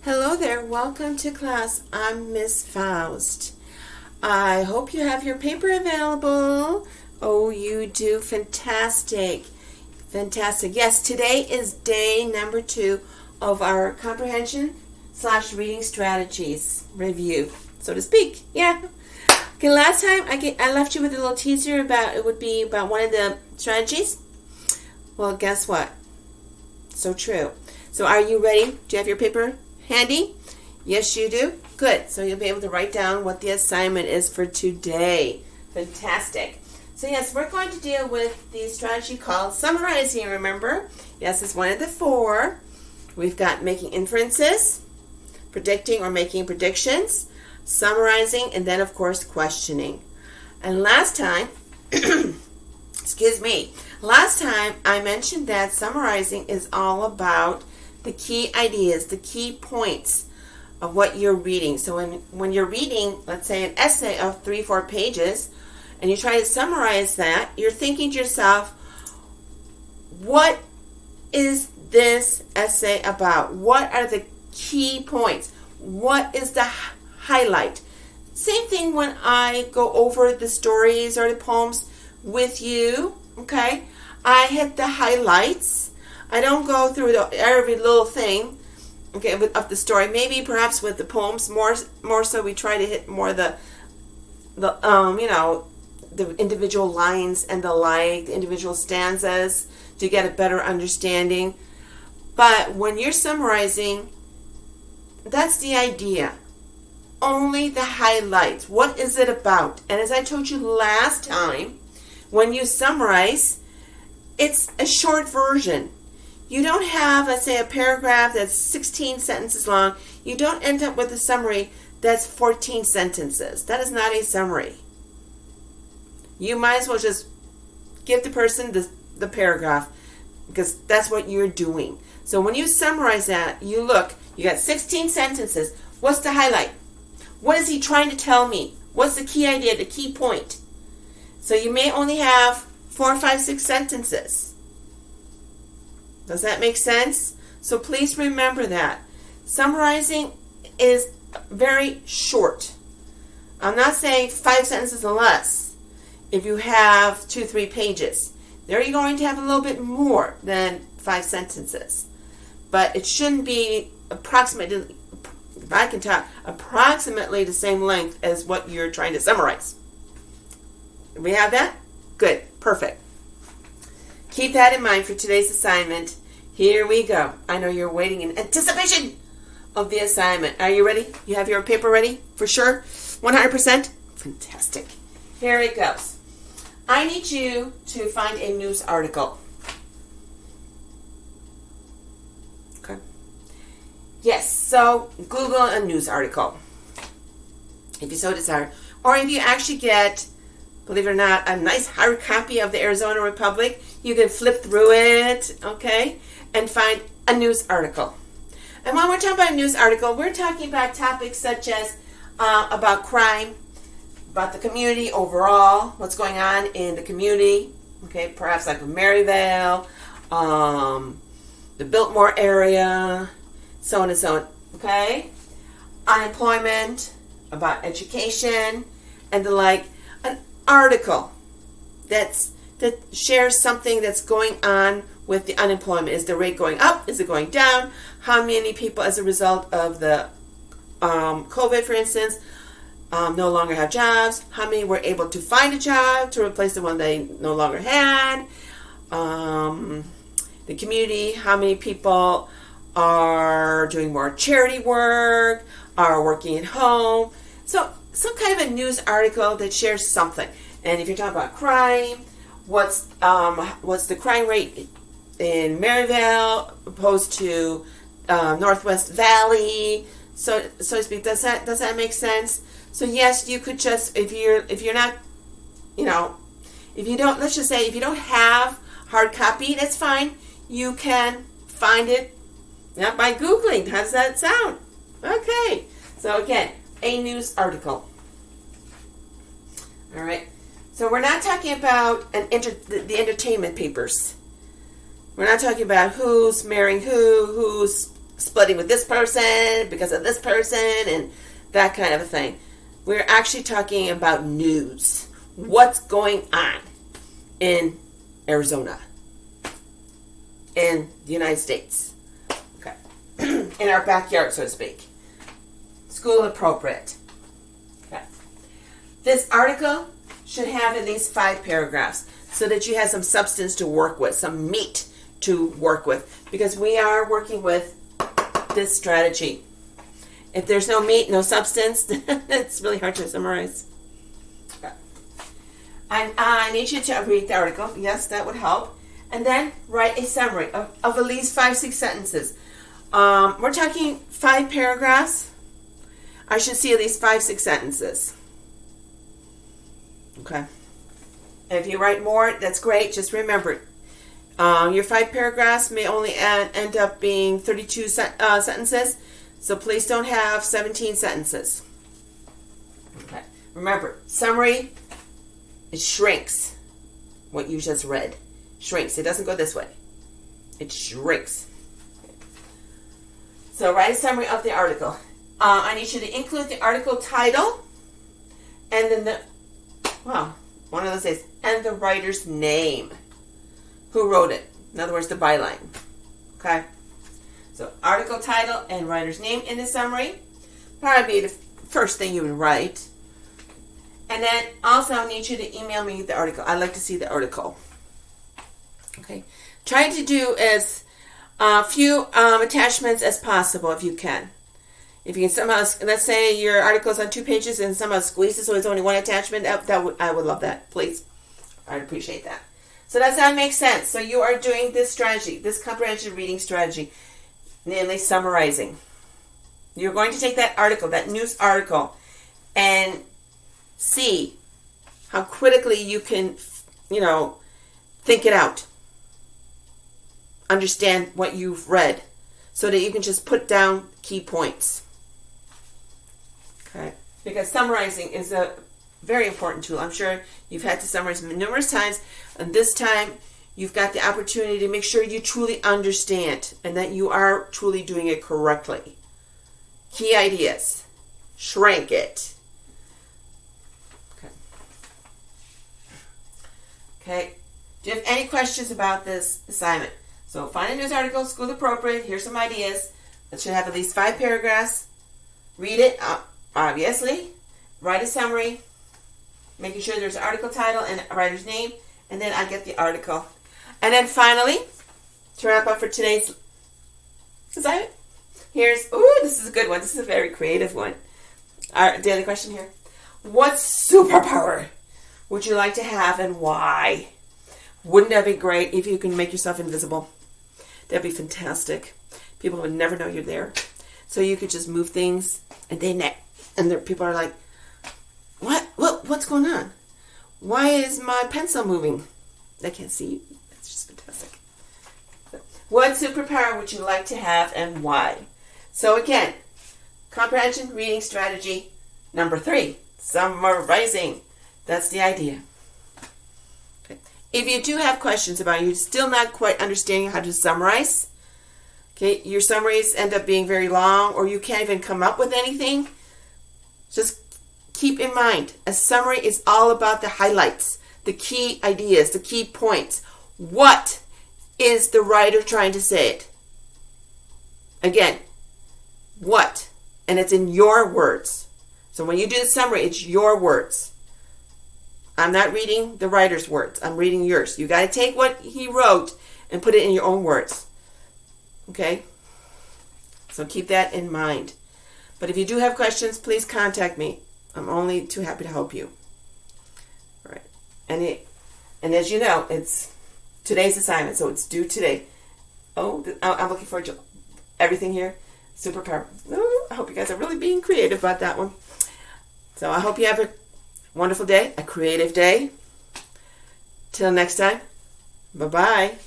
Hello there, welcome to class. I'm Miss Faust. I hope you have your paper available. Oh, you do. Fantastic. Fantastic. Yes, today is day number 2 of our comprehension / reading strategies review, so to speak. Yeah. Okay, last time I left you with a little teaser about one of the strategies. Well, guess what? So true. So are you ready? Do you have your paper handy? Yes, you do? Good. So you'll be able to write down what the assignment is for today. Fantastic. So yes, we're going to deal with the strategy called summarizing, remember? Yes, it's one of the 4. We've got making inferences, predicting or making predictions, summarizing, and then, of course, questioning. And last time, last time I mentioned that summarizing is all about the key ideas, the key points of what you're reading. So when you're reading, let's say, an essay of 3-4 pages, and you try to summarize that, you're thinking to yourself, what is this essay about? What are the key points? What is the highlight? Same thing when I go over the stories or the poems with you, okay? I hit the highlights. I don't go through every little thing, okay, of the story. Maybe perhaps with the poems more so we try to hit more the individual lines and the individual stanzas to get a better understanding. But when you're summarizing, that's the idea. Only the highlights. What is it about? And as I told you last time, when you summarize, it's a short version. You don't have, let's say, a paragraph that's 16 sentences long. You don't end up with a summary that's 14 sentences. That is not a summary. You might as well just give the person the paragraph, because that's what you're doing. So when you summarize that, you got 16 sentences. What's the highlight? What is he trying to tell me? What's the key idea, the key point? So you may only have 4, 5, 6 sentences. Does that make sense? So please remember that. Summarizing is very short. I'm not saying 5 sentences or less. If you have 2, 3 pages, there you're going to have a little bit more than 5 sentences. But it shouldn't be approximately the same length as what you're trying to summarize. We have that? Good. Perfect. Keep that in mind for today's assignment. Here we go. I know you're waiting in anticipation of the assignment. Are you ready? You have your paper ready? For sure? 100%? Fantastic. Here it goes. I need you to find a news article. Okay. Yes, so Google a news article, if you so desire. Or if you actually get, believe it or not, a nice hard copy of the Arizona Republic, you can flip through it, okay, and find a news article. And when we're talking about a news article, we're talking about topics such as about crime, about the community overall, what's going on in the community, okay, perhaps like Maryvale, the Biltmore area, so on and so on, okay? Unemployment, about education, and the like. An article that shares something that's going on with the unemployment. Is the rate going up? Is it going down? How many people, as a result of the COVID, for instance, no longer have jobs? How many were able to find a job to replace the one they no longer had? The community, how many people are doing more charity work, are working at home? So some kind of a news article that shares something. And if you're talking about crime, what's the crime rate in Maryvale opposed to Northwest Valley, so to speak? Does that make sense? So yes, you could just, if you're not, if you don't, let's just say if you don't have hard copy, that's fine. You can find it by Googling. How does that sound? Okay. So again, a news article. All right. So we're not talking about the entertainment papers. We're not talking about who's marrying who's splitting with this person because of this person and that kind of a thing. We're actually talking about news. What's going on in Arizona, in the United States, okay, in our backyard, so to speak. School appropriate. Okay. This article should have at least 5 paragraphs so that you have some substance to work with, some meat to work with, because we are working with this strategy. If there's no meat, no substance, it's really hard to summarize. Okay. I need you to read the article. Yes, that would help. And then write a summary of at least 5-6 sentences. We're talking 5 paragraphs. I should see at least 5-6 sentences. Okay. And if you write more, that's great. Just remember, your 5 paragraphs may only end up being 32 sentences. So please don't have 17 sentences. Okay. Remember, summary, it shrinks what you just read. Shrinks. It doesn't go this way. It shrinks. So write a summary of the article. I need you to include the article title and then one of those days, and the writer's name. Who wrote it? In other words, the byline. Okay? So article title and writer's name in the summary. Probably be the first thing you would write. And then also I need you to email me the article. I'd like to see the article. Okay. Try to do as few attachments as possible if you can. If you can somehow, let's say your article is on 2 pages and somehow squeeze it so it's only 1 attachment, I would love that. Please. I'd appreciate that. So does that make sense? So you are doing this strategy, this comprehension reading strategy, namely summarizing. You're going to take that article, that news article, and see how critically you can, think it out. Understand what you've read so that you can just put down key points. Okay? Because summarizing is a very important tool. I'm sure you've had to summarize numerous times, and this time you've got the opportunity to make sure you truly understand and that you are truly doing it correctly. Key ideas. Shrink it. Okay. Do you have any questions about this assignment? So find a news article, school appropriate. Here's some ideas. It should have at least 5 paragraphs. Read it, obviously. Write a summary, making sure there's an article title and a writer's name, and then I get the article. And then finally, to wrap up for today's assignment, this is a good one. This is a very creative one. Our daily question here. What superpower would you like to have and why? Wouldn't that be great if you can make yourself invisible? That'd be fantastic. People would never know you're there. So you could just move things and people are like, what's going on? Why is my pencil moving? I can't see you. That's just fantastic. So, what superpower would you like to have and why? So again, comprehension reading strategy number 3, summarizing. That's the idea. Okay. If you do have questions about it, you're still not quite understanding how to summarize, okay, your summaries end up being very long or you can't even come up with anything, just keep in mind, a summary is all about the highlights, the key ideas, the key points. What is the writer trying to say it? Again, what? And it's in your words. So when you do the summary, it's your words. I'm not reading the writer's words. I'm reading yours. You got to take what he wrote and put it in your own words. Okay? So keep that in mind. But if you do have questions, please contact me. I'm only too happy to help you. All right. And as you know, it's today's assignment, so it's due today. Oh, I'm looking forward to everything here. Superpower. Oh, I hope you guys are really being creative about that one. So I hope you have a wonderful day, a creative day. Till next time, bye-bye.